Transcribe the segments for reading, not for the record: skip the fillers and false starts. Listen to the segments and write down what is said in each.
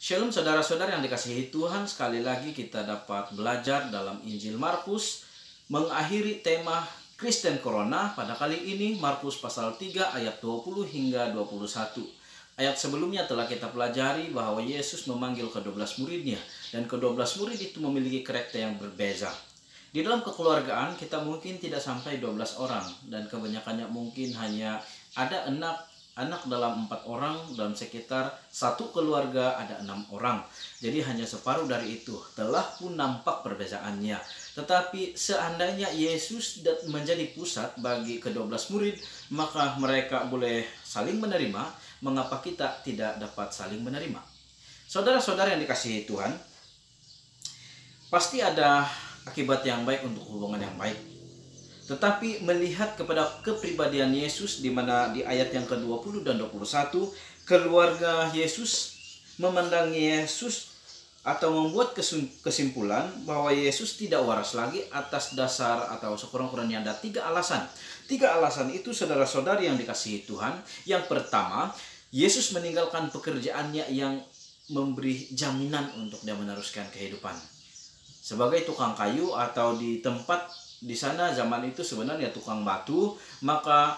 Shalom saudara-saudara yang dikasihi Tuhan, sekali lagi kita dapat belajar dalam Injil Markus mengakhiri tema Kristen Corona. Pada kali ini Markus pasal 3 ayat 20 hingga 21. Ayat sebelumnya telah kita pelajari bahwa Yesus memanggil ke-12 muridnya, dan ke-12 murid itu memiliki karakter yang berbeza. Di dalam kekeluargaan kita mungkin tidak sampai 12 orang, dan kebanyakannya mungkin hanya ada anak dalam 4 orang, dan sekitar satu keluarga ada 6 orang. Jadi hanya separuh dari itu. Telah pun nampak perbezaannya. Tetapi seandainya Yesus menjadi pusat bagi ke-12 murid, maka mereka boleh saling menerima. Mengapa kita tidak dapat saling menerima? Saudara-saudara yang dikasihi Tuhan, pasti ada akibat yang baik untuk hubungan yang baik. Tetapi melihat kepada kepribadian Yesus, di mana di ayat yang ke-20 dan 21, keluarga Yesus memandang Yesus atau membuat kesimpulan bahwa Yesus tidak waras lagi atas dasar atau sekurang-kurangnya ada 3 alasan. 3 alasan itu saudara-saudari yang dikasihi Tuhan. Yang pertama, Yesus meninggalkan pekerjaannya yang memberi jaminan untuk dia meneruskan kehidupan. Sebagai tukang kayu atau di tempat di sana zaman itu sebenarnya tukang batu, maka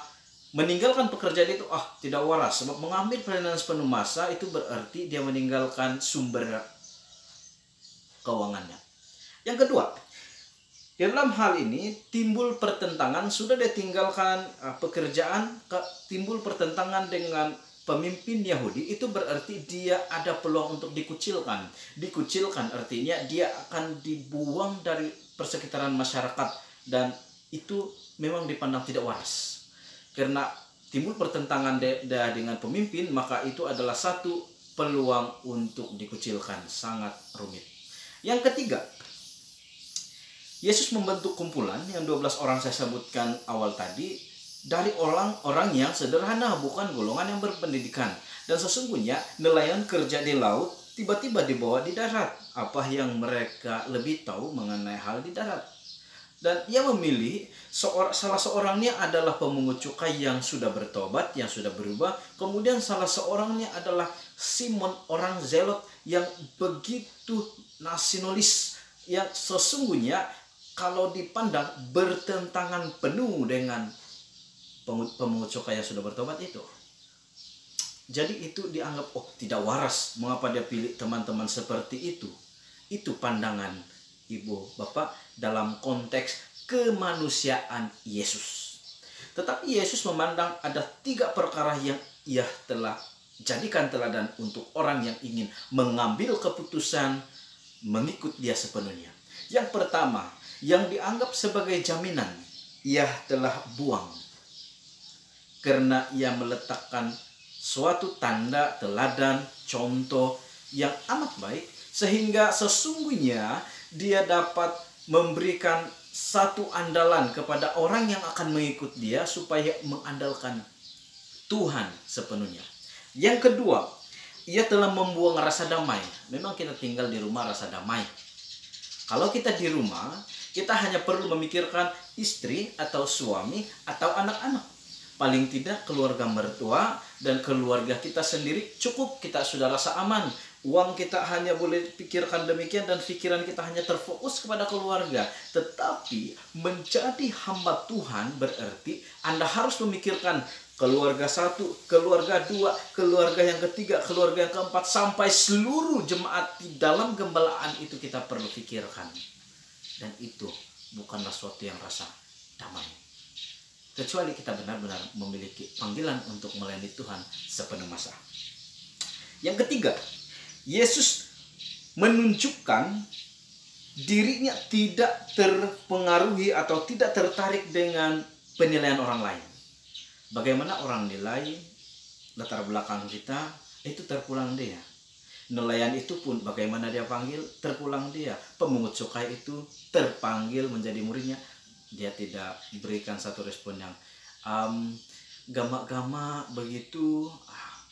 meninggalkan pekerjaan itu tidak waras, sebab mengambil peranan sepenuh masa itu berarti dia meninggalkan sumber keuangannya. Yang kedua, dalam hal ini timbul pertentangan, sudah dia tinggalkan pekerjaan, timbul pertentangan dengan pemimpin Yahudi, itu berarti dia ada peluang untuk dikucilkan. Dikucilkan artinya dia akan dibuang dari persekitaran masyarakat, dan itu memang dipandang tidak waras. Karena timbul pertentangan dengan pemimpin, maka itu adalah satu peluang untuk dikucilkan, sangat rumit. Yang ketiga, Yesus membentuk kumpulan yang 12 orang saya sebutkan awal tadi, dari orang-orang yang sederhana, bukan golongan yang berpendidikan. Dan sesungguhnya nelayan kerja di laut tiba-tiba dibawa di darat. Apa yang mereka lebih tahu mengenai hal di darat? Dan ia memilih salah seorangnya adalah pemungut cukai yang sudah bertobat, yang sudah berubah. Kemudian salah seorangnya adalah Simon, orang Zelot yang begitu nasionalis, yang sesungguhnya kalau dipandang bertentangan penuh dengan pemungut cukai yang sudah bertobat itu. Jadi itu dianggap tidak waras. Mengapa dia pilih teman-teman seperti itu? Itu pandangan ibu bapak dalam konteks kemanusiaan Yesus. Tetapi Yesus memandang ada 3 perkara yang ia telah jadikan teladan untuk orang yang ingin mengambil keputusan mengikut dia sepenuhnya. Yang pertama, yang dianggap sebagai jaminan, ia telah buang. Karena ia meletakkan suatu tanda, teladan, contoh yang amat baik, sehingga sesungguhnya dia dapat memberikan satu andalan kepada orang yang akan mengikut dia supaya mengandalkan Tuhan sepenuhnya. Yang kedua, ia telah membuang rasa damai. Memang kita tinggal di rumah rasa damai. Kalau kita di rumah, kita hanya perlu memikirkan istri atau suami atau anak-anak. Paling tidak keluarga mertua dan keluarga kita sendiri cukup, kita sudah rasa aman. Uang kita hanya boleh pikirkan demikian, dan pikiran kita hanya terfokus kepada keluarga. Tetapi menjadi hamba Tuhan berarti Anda harus memikirkan keluarga 1, keluarga 2, keluarga yang ketiga, keluarga yang keempat, sampai seluruh jemaat di dalam gembalaan itu kita perlu pikirkan. Dan itu bukanlah suatu yang rasa damai, kecuali kita benar-benar memiliki panggilan untuk melayani Tuhan sepenuh masa. Yang ketiga, Yesus menunjukkan dirinya tidak terpengaruhi atau tidak tertarik dengan penilaian orang lain. Bagaimana orang nilai latar belakang kita, itu terpulang dia. Nelayan itu pun bagaimana dia panggil, terpulang dia. Pemungut cukai itu terpanggil menjadi muridnya, dia tidak berikan satu respon yang gama-gama begitu,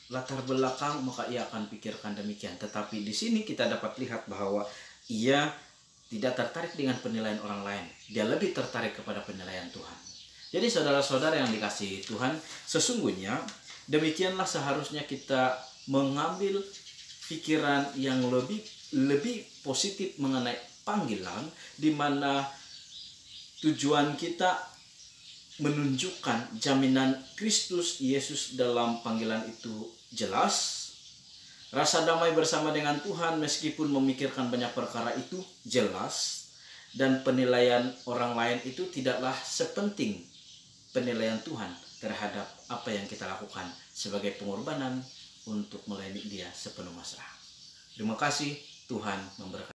latar belakang, maka ia akan pikirkan demikian. Tetapi di sini kita dapat lihat bahwa ia tidak tertarik dengan penilaian orang lain. Dia lebih tertarik kepada penilaian Tuhan. Jadi saudara-saudara yang dikasihi Tuhan, sesungguhnya demikianlah seharusnya kita mengambil pikiran yang lebih positif mengenai panggilan, di mana tujuan kita menunjukkan jaminan Kristus Yesus dalam panggilan itu jelas. Rasa damai bersama dengan Tuhan meskipun memikirkan banyak perkara itu jelas. Dan penilaian orang lain itu tidaklah sepenting penilaian Tuhan terhadap apa yang kita lakukan sebagai pengorbanan untuk melayani Dia sepenuh masa. Terima kasih, Tuhan memberkati.